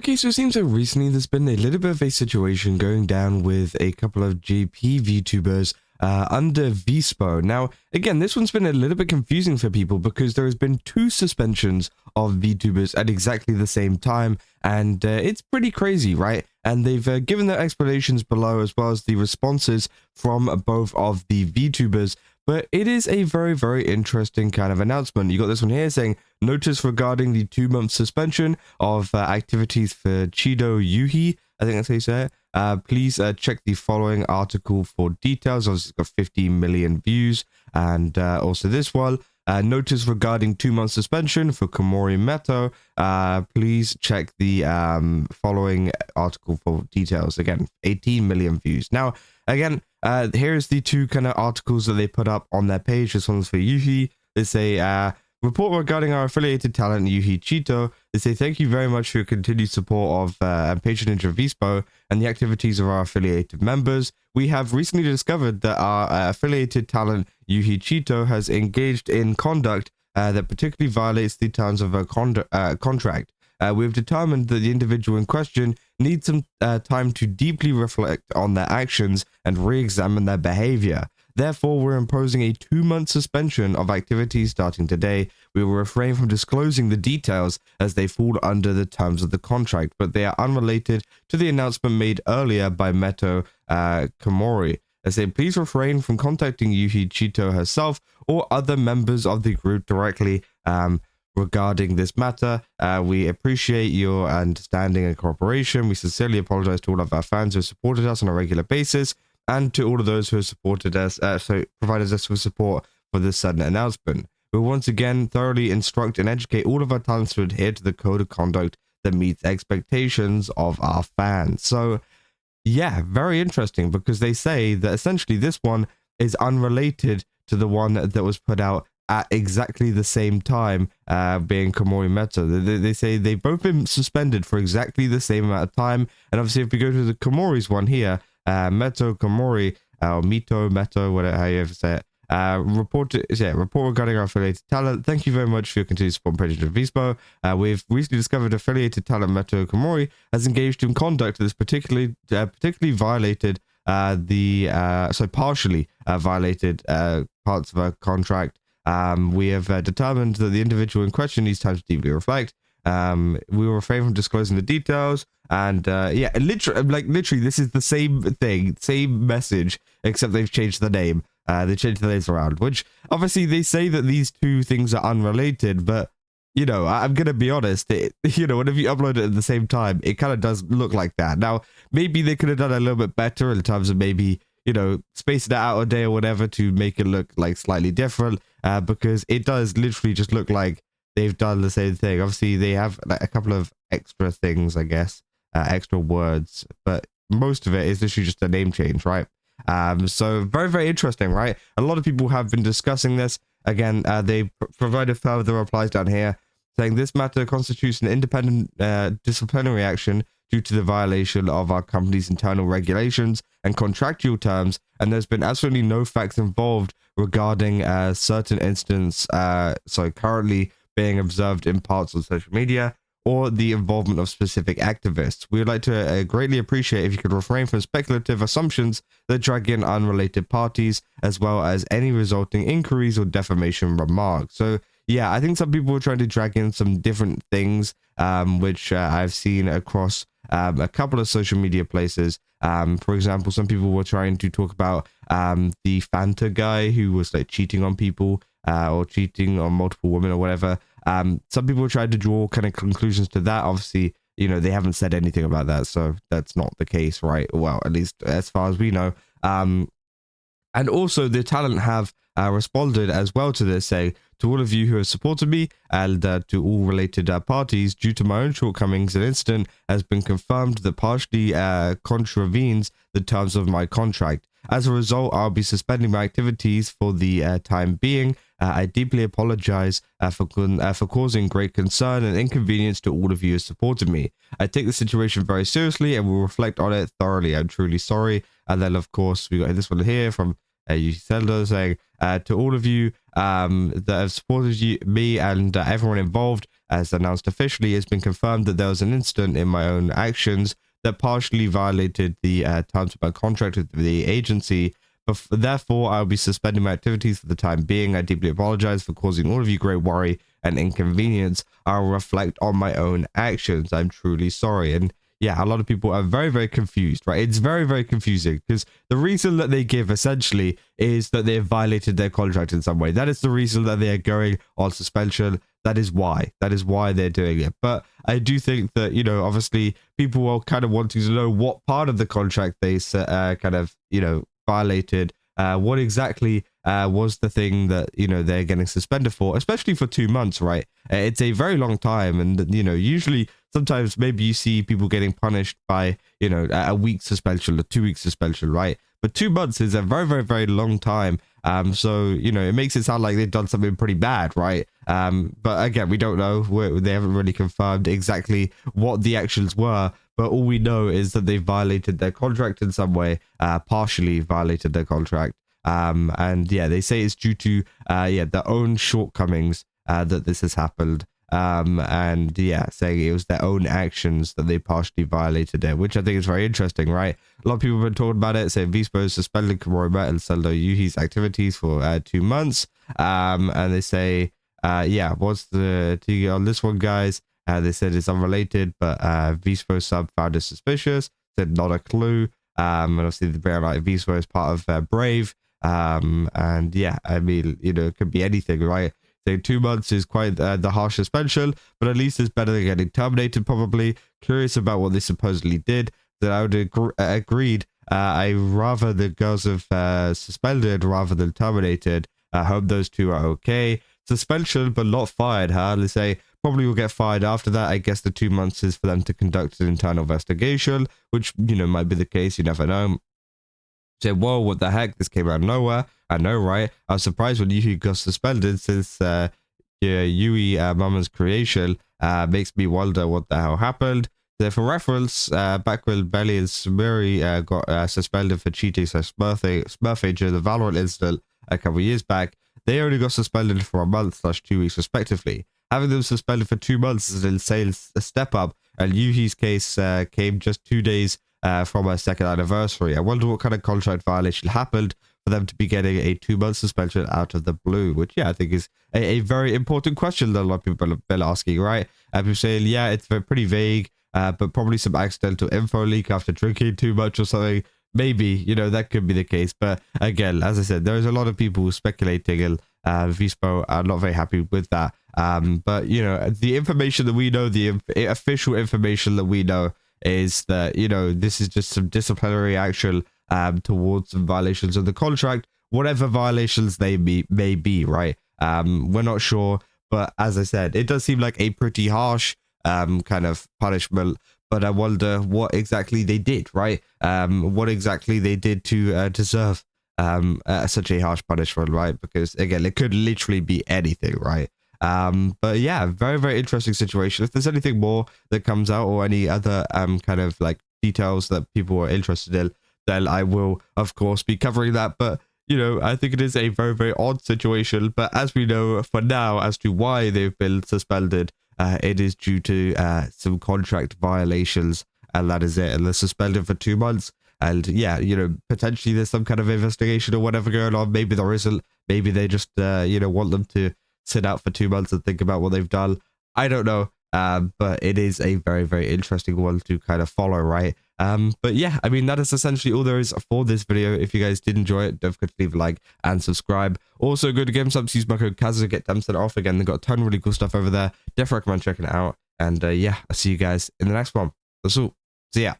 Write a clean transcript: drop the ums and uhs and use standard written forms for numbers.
Okay, so it seems like recently there's been a little bit of a situation going down with a couple of JP VTubers under VSPO. Now, again, this one's been a little bit confusing for people because there has been two suspensions of VTubers at exactly the same time, and it's pretty crazy, right? And they've given their explanations below as well as the responses from both of the VTubers. But it is a very, very interesting kind of announcement. You got this one here saying, notice regarding the 2-month suspension of activities for Chido Yuhi. I think that's how you say it. Please check the following article for details. Obviously, it's got 50 million views. And also this one, notice regarding 2-month suspension for Komori Meto. Please check the following article for details. Again, 18 million views. Now, again, here's the two kind of articles that they put up on their page. This one's for Yuhi. They say, report regarding our affiliated talent, Yuhi Chito. They say, thank you very much for your continued support of and patronage of VSPO and the activities of our affiliated members. We have recently discovered that our affiliated talent, Yuhi Chito, has engaged in conduct that particularly violates the terms of a contract. We've determined that the individual in question needs some time to deeply reflect on their actions and re-examine their behavior. Therefore, we're imposing a 2-month suspension of activities starting today. We will refrain from disclosing the details as they fall under the terms of the contract, but they are unrelated to the announcement made earlier by Meto Komori. I say, please refrain from contacting Yuhi Chito herself or other members of the group directly regarding this matter. We appreciate your understanding and cooperation. We sincerely apologize to all of our fans who have supported us on a regular basis, and to all of those who have supported us, provided us with support for this sudden announcement. We'll once again thoroughly instruct and educate all of our talents to adhere to the code of conduct that meets expectations of our fans. So, yeah, very interesting, because they say that essentially this one is unrelated to the one that was put out at exactly the same time, being Komori Meto. They say they've both been suspended for exactly the same amount of time. And obviously, if we go to the Komori's one here, Meto Komori, or Mito, Meto, whatever, how you ever say it, report regarding our affiliated talent. Thank you very much for your continued support and patronage of VSPO. We've recently discovered affiliated talent Meto Komori has engaged in conduct that is particularly violated partially violated parts of our contract. We have determined that the individual in question needs time to deeply reflect. We will refrain from disclosing the details, and yeah, literally, this is the same thing, same message, except they've changed the name. They changed the names around, which obviously they say that these two things are unrelated, but you know, I'm gonna be honest. Whenever you upload it at the same time, it kind of does look like that. Now, maybe they could have done a little bit better in terms of maybe, spacing it out a day or whatever to make it look like slightly different, because it does literally just look like they've done the same thing. Obviously, they have like a couple of extra things, I guess, extra words, but most of it is literally just a name change, right? So very, very interesting, right? A lot of people have been discussing this. Again, they provided further replies down here, saying this matter constitutes an independent disciplinary action due to the violation of our company's internal regulations and contractual terms, and there's been absolutely no facts involved regarding certain incidents currently being observed in parts of social media, or the involvement of specific activists. We would like to greatly appreciate if you could refrain from speculative assumptions that drag in unrelated parties, as well as any resulting inquiries or defamation remarks. So yeah, I think some people are trying to drag in some different things, which I've seen across a couple of social media places. For example, some people were trying to talk about the Fanta guy who was like cheating on people, or cheating on multiple women or whatever. Some people tried to draw kind of conclusions to that. Obviously, they haven't said anything about that, so that's not the case, right? Well, at least as far as we know. And also, the talent have responded as well to this, saying, to all of you who have supported me and to all related parties, due to my own shortcomings, an incident has been confirmed that partially contravenes the terms of my contract. As a result, I'll be suspending my activities for the time being. I deeply apologize for causing great concern and inconvenience to all of you who supported me. I take the situation very seriously and will reflect on it thoroughly. I'm truly sorry. And then, of course, we got this one here from Zelda saying, to all of you that have supported me and everyone involved, as announced officially, it's been confirmed that there was an incident in my own actions that partially violated the terms of my contract with the agency. Therefore, I'll be suspending my activities for the time being. I deeply apologize for causing all of you great worry and inconvenience. I'll reflect on my own actions. I'm truly sorry. And yeah, a lot of people are very, very confused, right? It's very, very confusing because the reason that they give essentially is that they have violated their contract in some way. That is the reason that they are going on suspension. That is why they're doing it. But I do think that, you know, obviously people are kind of wanting to know what part of the contract they kind of, you know, violated. What exactly was the thing that, you know, they're getting suspended for, especially for 2 months, right? It's a very long time. And, you know, usually sometimes maybe you see people getting punished by, you know, a week suspension or 2 week suspension, right? But 2 months is a very, very, very long time. So, you know, it makes it sound like they've done something pretty bad, right? But again, we don't know. They haven't really confirmed exactly what the actions were. But all we know is that they violated their contract in some way, partially violated their contract. And yeah, they say it's due to their own shortcomings that this has happened. And yeah, saying it was their own actions that they partially violated it, which I think is very interesting, right? A lot of people have been talking about it, saying VSPO suspended Kuroma and Seldo Yuhi's activities for 2 months. And they say, what's the on this one, guys? They said it's unrelated, but VSPO sub found it suspicious. Said not a clue. And obviously the brand like VSPO is part of Brave. And yeah, I mean, you know, it could be anything, right? So 2 months is quite the harsh suspension, but at least it's better than getting terminated, probably. Curious about what they supposedly did. That I would agreed. I rather the girls have suspended rather than terminated. I hope those two are okay. Suspension, but not fired, huh? They say probably will get fired after that. I guess the 2 months is for them to conduct an internal investigation, which, you know, might be the case. You never know. Say, whoa, what the heck? This came out of nowhere. I know, right? I was surprised when Yui got suspended since Yui Mama's creation. Makes me wonder what the hell happened. So for reference, back when Belly and Sumeri got suspended for cheating Smurfing during the Valorant incident a couple of years back, they only got suspended for a month/2 weeks respectively. Having them suspended for 2 months is an insane step up, and Yuhi's case came just 2 days from her second anniversary. I wonder what kind of contract violation happened for them to be getting a 2-month suspension out of the blue, which, yeah, I think is a very important question that a lot of people have been asking, right? People saying, yeah, it's pretty vague, but probably some accidental info leak after drinking too much or something. Maybe, you know, that could be the case. But again, as I said, there's a lot of people speculating, and VSPO are not very happy with that. But, you know, the information that we know, the official information that we know is that, you know, this is just some disciplinary action towards some violations of the contract, whatever violations they may be, right? We're not sure. But as I said, it does seem like a pretty harsh kind of punishment. But I wonder what exactly they did, right? What exactly they did to deserve such a harsh punishment, right? Because again, it could literally be anything, right? But yeah, very, very interesting situation. If there's anything more that comes out or any other kind of like details that people are interested in, then I will, of course, be covering that. But, you know, I think it is a very, very odd situation. But as we know for now, as to why they've been suspended, it is due to some contract violations, and that is it. And they're suspended for 2 months. And yeah, you know, potentially there's some kind of investigation or whatever going on. Maybe there isn't. Maybe they just, you know, want them to sit out for 2 months and think about what they've done. I don't know. But it is a very, very interesting one to kind of follow, right? But yeah, I mean, that is essentially all there is for this video. If you guys did enjoy it, don't forget to leave a like and subscribe. Also, go to GameStop, use my code Kaz to get 10% off. Again, they've got a ton of really cool stuff over there. Definitely recommend checking it out. And yeah, I'll see you guys in the next one. That's all. See ya.